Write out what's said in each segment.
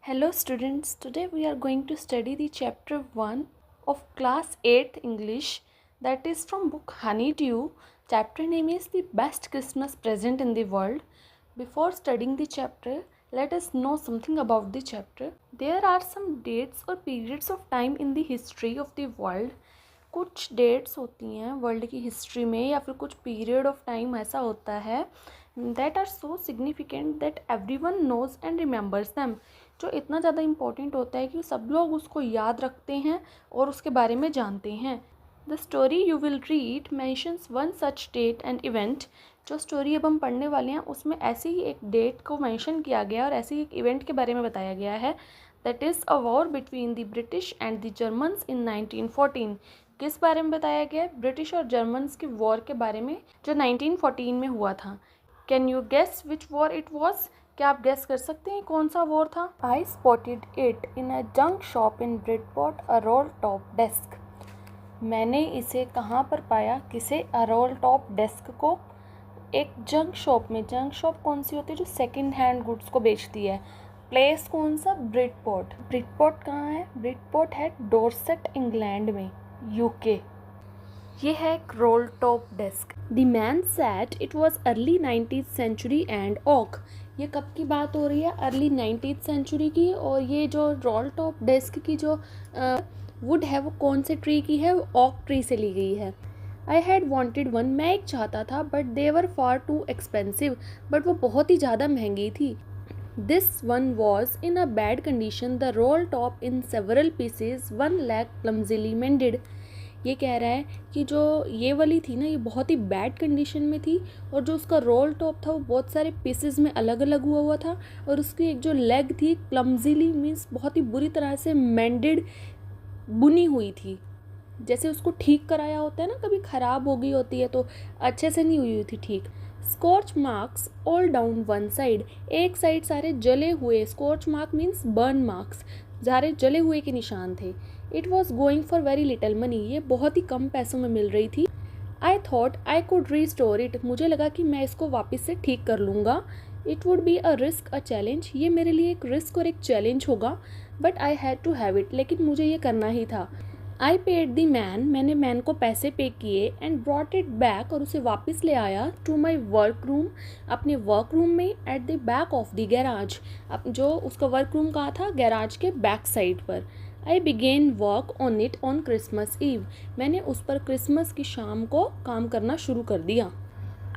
Hello students, today we are going to study the chapter 1 of class 8 English, that is from book Honeydew. Chapter name is the best Christmas present in the world. Before studying the chapter, let us know something about the chapter. There are some dates or periods of time in the history of the world. कुछ dates होती हैं world की history में या फिर कुछ period of time ऐसा होता है that are so significant that everyone knows and remembers them, जो इतना ज़्यादा इम्पोर्टेंट होता है कि सब लोग उसको याद रखते हैं और उसके बारे में जानते हैं. The story you will read mentions one such date and event. जो स्टोरी अब हम पढ़ने वाले हैं उसमें ऐसी ही एक डेट को मेंशन किया गया और ऐसे ही एक इवेंट के बारे में बताया गया है. That is a war between the British and the Germans in 1914. किस बारे में बताया गया है? ब्रिटिश और जर्मन्स की वॉर के बारे में जो 1914 में हुआ था. Can you guess which war it was? क्या आप गेस कर सकते हैं कौन सा वॉर था? आई spotted it in a junk shop in Bridport, a role top desk. मैंने इसे कहाँ पर पाया? किसे? अ रोल टॉप डेस्क को एक जंक शॉप में. जंक शॉप कौन सी होती है? जो सेकंड हैंड गुड्स को बेचती है. प्लेस कौन सा? ब्रिडपोर्ट. ब्रिडपोर्ट कहाँ है? ब्रिडपोर्ट है डोरसेट, इंग्लैंड में, यूके. ये है एक roll top desk. The man said it was early 19th century and oak. ये कब की बात हो रही है? अर्ली 19th सेंचुरी की. और ये जो रोल टॉप डेस्क की जो वुड है वो कौन से ट्री की है? ओक ट्री से ली गई है. I had wanted one. मैं एक चाहता था but they were far too expensive. बट वो बहुत ही ज़्यादा महंगी थी. This one was in a bad condition. The roll top in several pieces, one leg clumsily mended. ये कह रहा है कि जो ये वाली थी ना, ये बहुत ही बैड कंडीशन में थी और जो उसका रोल टॉप था वो बहुत सारे पीसेस में अलग अलग हुआ हुआ था. और उसकी एक जो लेग थी क्लमजीली मीन्स बहुत ही बुरी तरह से मेंडेड, बुनी हुई थी. जैसे उसको ठीक कराया होता है ना, कभी ख़राब हो गई होती है तो अच्छे से नहीं हुई थी ठीक. Scorch marks all down one side. एक साइड सारे जले हुए. Scorch mark means burn marks. सारे जले हुए के निशान थे. It was going for very little money. ये बहुत ही कम पैसों में मिल रही थी. I thought I could restore it. मुझे लगा कि मैं इसको वापस से ठीक कर लूँगा. It would be a risk, a challenge. ये मेरे लिए एक रिस्क और एक चैलेंज होगा. But I had to have it. लेकिन मुझे ये करना ही था. I paid the man. मैंने मैन को पैसे पे किए. And brought it back. और उसे वापस ले आया. To my work room. अपने वर्क रूम में. At the back of the garage. अब जो उसका वर्क रूम कहाँ था? गैराज के बैक साइड पर. I began work on it on Christmas Eve. मैंने उस पर क्रिसमस की शाम को काम करना शुरू कर दिया.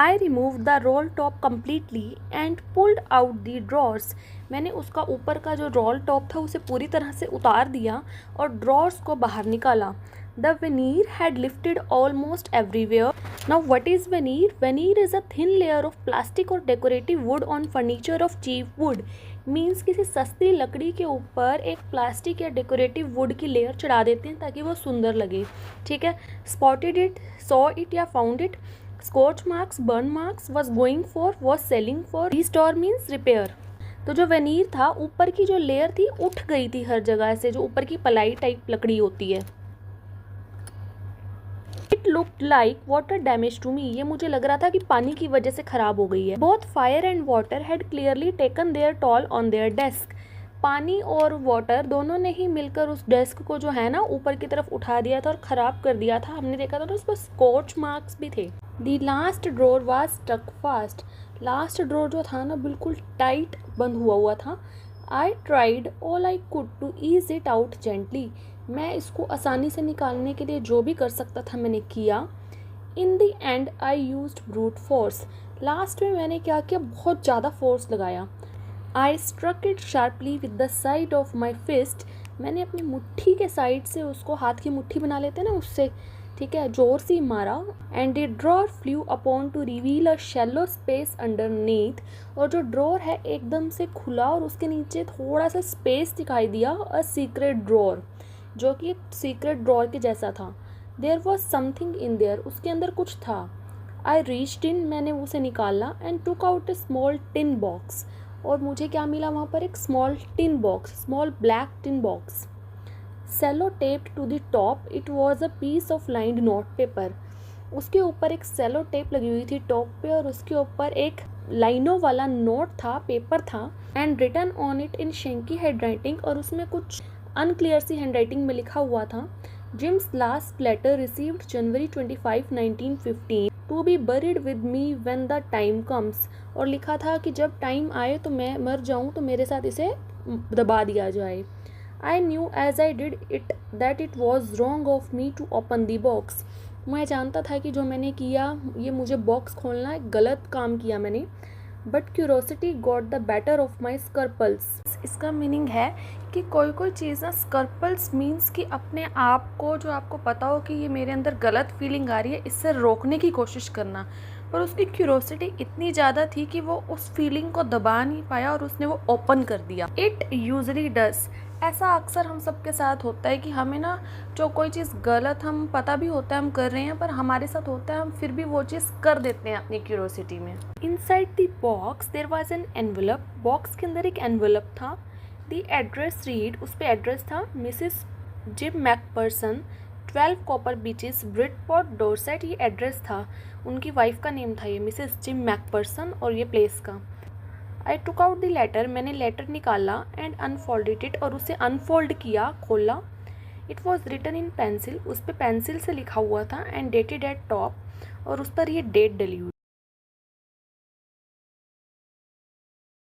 I remove the roll top completely and pulled out the drawers. मैंने उसका ऊपर का जो रोल टॉप था उसे पूरी तरह से उतार दिया और ड्रॉर्स को बाहर निकाला. The veneer had lifted almost everywhere. Now what is veneer? Veneer is a thin layer of plastic or decorative wood on furniture of cheap wood. Means किसी सस्ती लकड़ी के ऊपर एक प्लास्टिक या डेकोरेटिव वुड की लेयर चढ़ा देते हैं ताकि वो सुंदर लगे. ठीक है. स्पॉटेड इट, सॉ इट या found it. Scorch marks, burn marks. Was going for, was selling for. Restore means repair. तो जो वेनीर था, ऊपर की जो लेयर थी उठ गई थी हर जगह से, जो ऊपर की पलाई टाइप लकड़ी होती है. It looked like water damage to me. ये मुझे लग रहा था कि पानी की वजह से खराब हो गई है. Both fire and water had clearly taken their toll on their desk. पानी और वाटर दोनों ने ही मिलकर उस डेस्क को जो है ना ऊपर की तरफ उठा दिया था और ख़राब कर दिया था. हमने देखा था ना उस पर स्कॉच मार्क्स भी थे. The last drawer was stuck fast. Last drawer जो था ना बिल्कुल टाइट बंद हुआ था. I tried all I could to ease it out gently. मैं इसको आसानी से निकालने के लिए जो भी कर सकता था मैंने किया. In the end I used brute force. लास्ट में मैंने क्या किया? बहुत ज़्यादा फोर्स लगाया. I struck it sharply with the side of my fist. मैंने अपनी मुट्ठी के साइड से उसको, हाथ की मुट्ठी बना लेते हैं ना उससे, ठीक है, जोर से मारा. And the drawer flu upon two reveal a shallow space underneath. और जो ड्रॉर है एकदम से खुला और उसके नीचे थोड़ा सा स्पेस दिखाई दिया. अ सीक्रेट ड्रॉर, जो कि एक सीक्रेट ड्रॉर के जैसा था. There was something in there. उसके अंदर कुछ था. I reached in. मैंने उसे निकाला. And took out a small tin box. और मुझे क्या मिला वहाँ पर? एक small tin box, small black tin box. Sellotaped to the top. It was a piece of lined note paper. उसके ऊपर एक सेलो टेप लगी हुई थी टॉप पे और उसके ऊपर एक लाइनों वाला नोट था, पेपर था, and written on it in shaky hand writing, और उसमें कुछ अनक्लियर सी हैंड राइटिंग में लिखा हुआ था, Jim's last letter received January 25, 1915 to be buried with me when the time comes. और लिखा था कि जब टाइम आए तो मैं मर जाऊँ तो मेरे साथ इसे दबा दिया जाए। I knew as I did it that it was wrong of me to open the box. मैं जानता था कि जो मैंने किया, ये मुझे बॉक्स खोलना एक गलत काम किया मैंने। But curiosity got the better of my scruples. इसका मीनिंग है कि कोई कोई चीज़ ना, स्कर्पल्स मीन्स कि अपने आप को, जो आपको पता हो कि ये मेरे अंदर गलत फीलिंग आ रही है, इससे रोकने की कोशिश करना। पर उसकी क्यूरोसिटी इतनी ज़्यादा थी कि वो उस फीलिंग को दबा नहीं पाया और उसने वो ओपन कर दिया। इट यूजली डस। ऐसा अक्सर हम सबके साथ होता है कि हमें ना, जो कोई चीज़ गलत हम पता भी होता है हम कर रहे हैं, पर हमारे साथ होता है हम फिर भी वो चीज़ कर देते हैं अपनी क्यूरोसिटी में। Inside the box there was an envelope. Box के अंदर एक एनवेलप था। द एड्रेस रीड, उस पर एड्रेस था Mrs Jim McPherson, 12 Copper Beeches, Bridport, Dorset. ये एड्रेस था, उनकी वाइफ का नेम था ये मिसिस जिम मैकपर्सन, और ये प्लेस का। I took out the letter, मैंने लेटर निकाला, एंड अनफोल्डेड इट, और उसे अनफोल्ड किया, खोला। It was written in pencil, उस पर पेंसिल से लिखा हुआ था, एंड डेटेड एट टॉप, और उस पर ये डेट डली हुई।